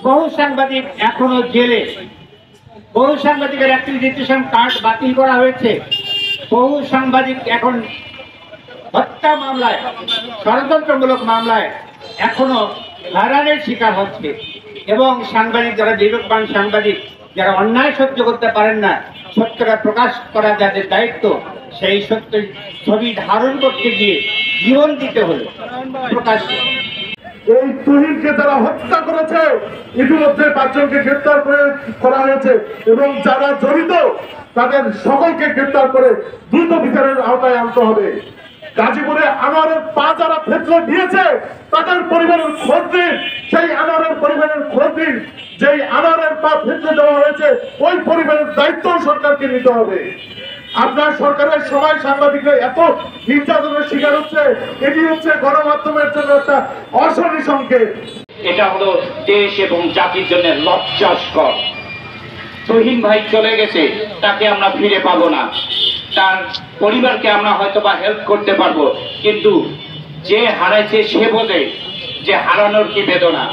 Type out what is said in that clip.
বহু সাংবাদিক এখনো জেলে, বহু সাংবাদিকের অ্যাক্রিডিটেশন কার্ড বাতিল করা হয়েছে, বহু সাংবাদিক এখন হত্যা মামলায়, ষড়যন্ত্রমূলক মামলায় এখনো হয়রানির শিকার হচ্ছে। এবং সাংবাদিক যারা বিবেকবান সাংবাদিক, যারা অন্যায় সহ্য করতে পারেন না, সত্যটা প্রকাশ করা যাদের দায়িত্ব, সেই সত্য ছবি ধারণ করতে গিয়ে জীবন দিতে হলো প্রকাশ। এই তুহিনকে যারা হত্যা করেছে ইতিমধ্যে 5 জনকে গ্রেফতার করা হয়েছে এবং যারা জড়িত তাদের সকলকে গ্রেফতার করে দ্রুত বিচারের আওতায় আনতে হবে। গাজীপুরে আনোয়ারের পা যারা ফেটলে দিয়েছে তাদের পরিবারের খোঁজ দিন, সেই আনোয়ারের পরিবারের খোঁজ দিন। যেই আনোয়ারের পা ফেটলে দেওয়া হয়েছে ওই পরিবারের দায়িত্ব সরকারকে নিতে হবে। আপনার সরকারের সবাই সাংবাদিকরা এত নির্যাতনের শিকার হচ্ছে, এটি হচ্ছে গণমাধ্যমের জন্য একটা অশনি সংকেত। এটা হলো দেশ এবং জাতির জন্য লজ্জাস্কর। তুহিন ভাই চলে গেছে, তাকে আমরা ফিরে পাবো না, তার পরিবারকে আমরা হয়তো বা হেল্প করতে পারবো, কিন্তু যে হারাইছে সে বোঝে যে হারানোর কি বেদনা।